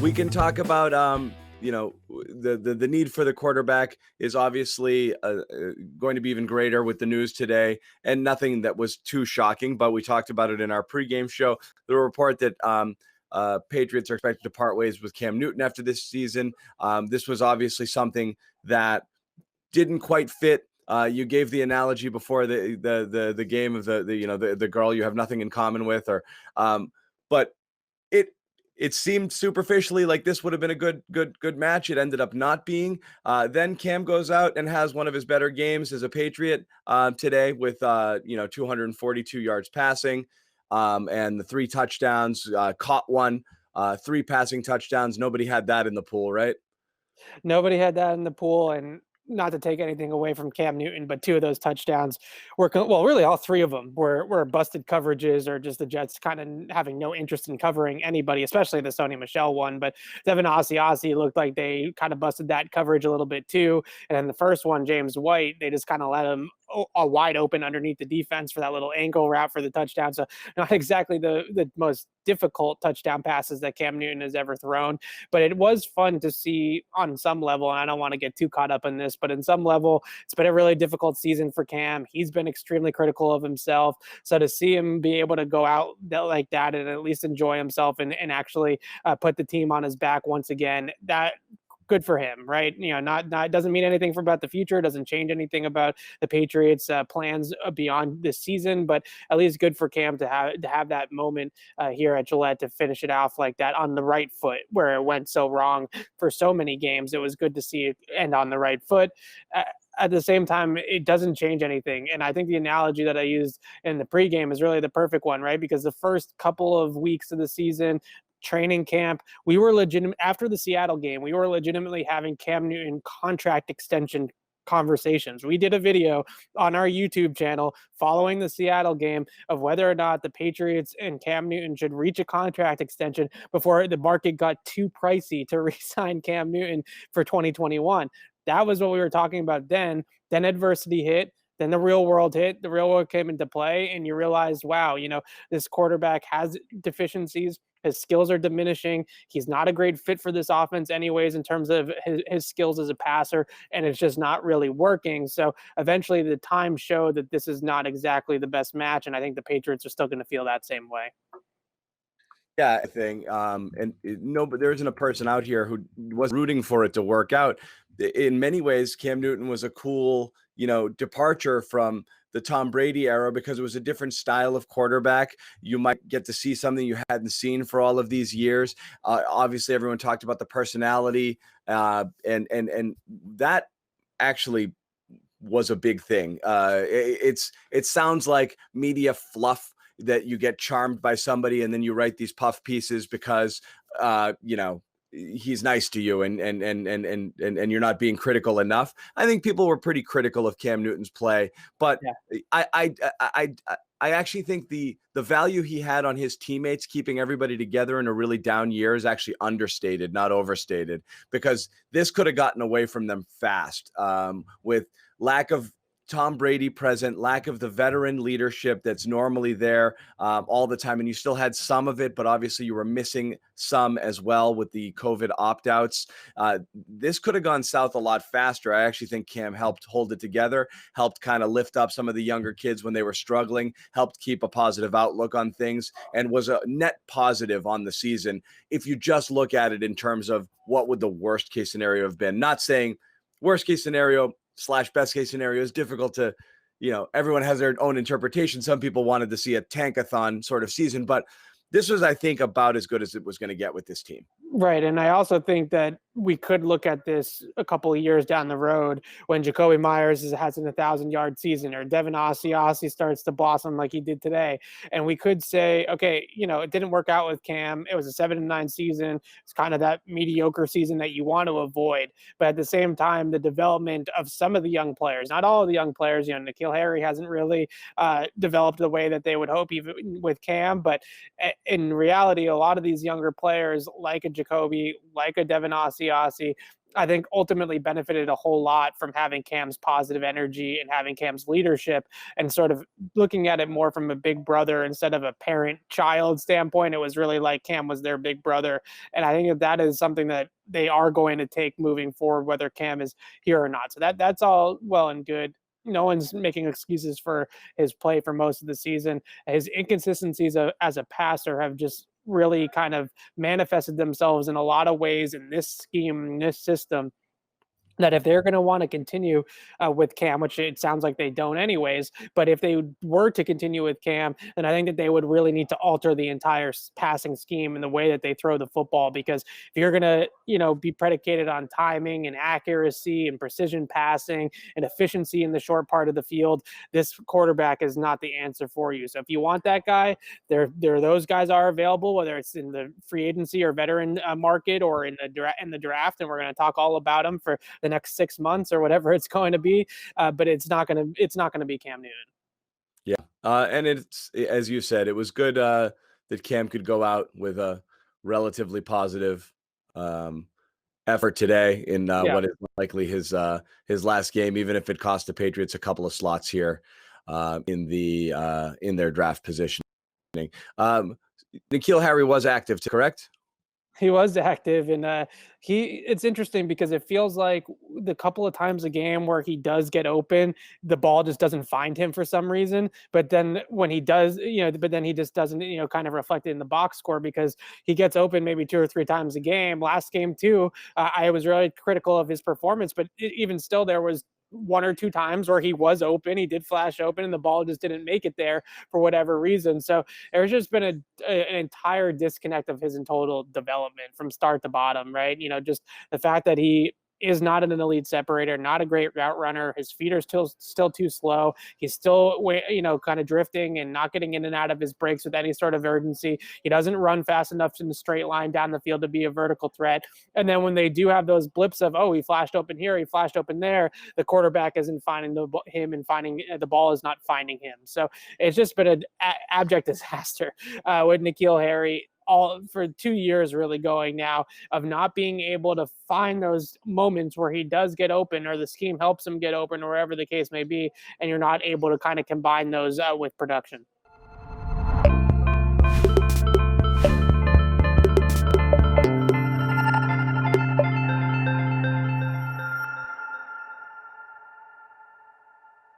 We can talk about, the need for the quarterback is obviously going to be even greater with the news today, and nothing that was too shocking, but we talked about it in our pregame show. The report that Patriots are expected to part ways with Cam Newton after this season. This was obviously something that didn't quite fit. You gave the analogy before the game of the girl you have nothing in common with, but it seemed superficially like this would have been a good match. It ended up not being. Then Cam goes out and has one of his better games as a Patriot today with 242 yards passing and the 3 touchdowns. Caught one, 3 passing touchdowns. Nobody had that in the pool, right? Nobody had that in the pool, and not to take anything away from Cam Newton, but 2 of those touchdowns really all 3 of them were busted coverages, or just the Jets kind of having no interest in covering anybody, especially the Sony Michel one. But Devin Asiasi looked like they kind of busted that coverage a little bit too. And then the first one, James White, they just kind of let him wide open underneath the defense for that little ankle route for the touchdown. So not exactly the most difficult touchdown passes that Cam Newton has ever thrown, but it was fun to see on some level. And I don't want to get too caught up in this, but in some level, it's been a really difficult season for Cam. He's been extremely critical of himself. So to see him be able to go out like that and at least enjoy himself and actually put the team on his back once again, that good for him, right? Not doesn't mean anything about the future. It doesn't change anything about the Patriots' plans beyond this season, but at least good for Cam to have that moment here at Gillette to finish it off like that on the right foot, where it went so wrong for so many games. It was good to see it end on the right foot. At the same time, it doesn't change anything. And I think the analogy that I used in the pregame is really the perfect one, right? Because the first couple of weeks of the season, training camp, we were legitimate after the Seattle game. We were legitimately having Cam Newton contract extension conversations. We did a video on our YouTube channel following the Seattle game of whether or not the Patriots and Cam Newton should reach a contract extension before the market got too pricey to re-sign Cam Newton for 2021. That was what we were talking about then. Then adversity hit. Then the real world hit. The real world came into play, and you realized, wow, this quarterback has deficiencies. His skills are diminishing. He's not a great fit for this offense anyways in terms of his skills as a passer, and it's just not really working. So eventually the time showed that this is not exactly the best match, and I think the Patriots are still going to feel that same way. Yeah, I think, but there isn't a person out here who was rooting for it to work out. In many ways, Cam Newton was a cool, departure from the Tom Brady era because it was a different style of quarterback. You might get to see something you hadn't seen for all of these years. Obviously, everyone talked about the personality, and that actually was a big thing. It sounds like media fluff that you get charmed by somebody and then you write these puff pieces because he's nice to you and you're not being critical enough. I think people were pretty critical of Cam Newton's play, but yeah. I actually think the value he had on his teammates, keeping everybody together in a really down year, is actually understated, not overstated, because this could have gotten away from them fast with lack of Tom Brady present, lack of the veteran leadership that's normally there all the time. And you still had some of it, but obviously you were missing some as well with the COVID opt-outs. This could have gone south a lot faster. I actually think Cam helped hold it together, helped kind of lift up some of the younger kids when they were struggling, helped keep a positive outlook on things, and was a net positive on the season. If you just look at it in terms of what would the worst case scenario have been, not saying worst case scenario / best case scenario is difficult to, everyone has their own interpretation. Some people wanted to see a tankathon sort of season, but this was, I think, about as good as it was going to get with this team. Right. And I also think that we could look at this a couple of years down the road when Jacoby Myers has an 1,000-yard season, or Devin Asiasi starts to blossom like he did today. And we could say, okay, it didn't work out with Cam. It was a 7-9 season. It's kind of that mediocre season that you want to avoid. But at the same time, the development of some of the young players, not all of the young players, N'Keal Harry hasn't really developed the way that they would hope even with Cam. But in reality, a lot of these younger players, like a Jacoby, like a Devin Asiasi, I think ultimately benefited a whole lot from having Cam's positive energy and having Cam's leadership, and sort of looking at it more from a big brother instead of a parent-child standpoint. It was really like Cam was their big brother. And I think that that is something that they are going to take moving forward, whether Cam is here or not. So that's all well and good. No one's making excuses for his play for most of the season. His inconsistencies as a passer have just really kind of manifested themselves in a lot of ways in this scheme, in this system, that if they're going to want to continue with Cam, which it sounds like they don't anyways, but if they were to continue with Cam, then I think that they would really need to alter the entire passing scheme and the way that they throw the football. Because if you're going to, be predicated on timing and accuracy and precision passing and efficiency in the short part of the field, this quarterback is not the answer for you. So if you want that guy, those guys are available, whether it's in the free agency or veteran market or in the draft, and we're going to talk all about them for the next 6 months or whatever it's going to be. But it's not going to be Cam Newton. Yeah. And it's, as you said, it was good that Cam could go out with a relatively positive effort today in what is likely his last game, even if it cost the Patriots a couple of slots here in their draft positioning. N'Keal Harry was active, correct? He was active, and it's interesting because it feels like the couple of times a game where he does get open, the ball just doesn't find him for some reason. But then when he does, but then he just doesn't, kind of reflect it in the box score, because he gets open maybe 2 or 3 times a game. Last game too, I was really critical of his performance, but even still, there was 1 or 2 times where he was open, he did flash open, and the ball just didn't make it there for whatever reason. So there's just been an entire disconnect of his in total development from start to bottom, right? Just the fact that he is not an elite separator, not a great route runner. His feet are still too slow. He's still, kind of drifting and not getting in and out of his breaks with any sort of urgency. He doesn't run fast enough in the straight line down the field to be a vertical threat. And then when they do have those blips of, he flashed open here, he flashed open there, the quarterback isn't finding him, and the ball is not finding him. So it's just been an abject disaster with N'Keal Harry all for 2 years really going now, of not being able to find those moments where he does get open, or the scheme helps him get open, or wherever the case may be, and you're not able to kind of combine those with production.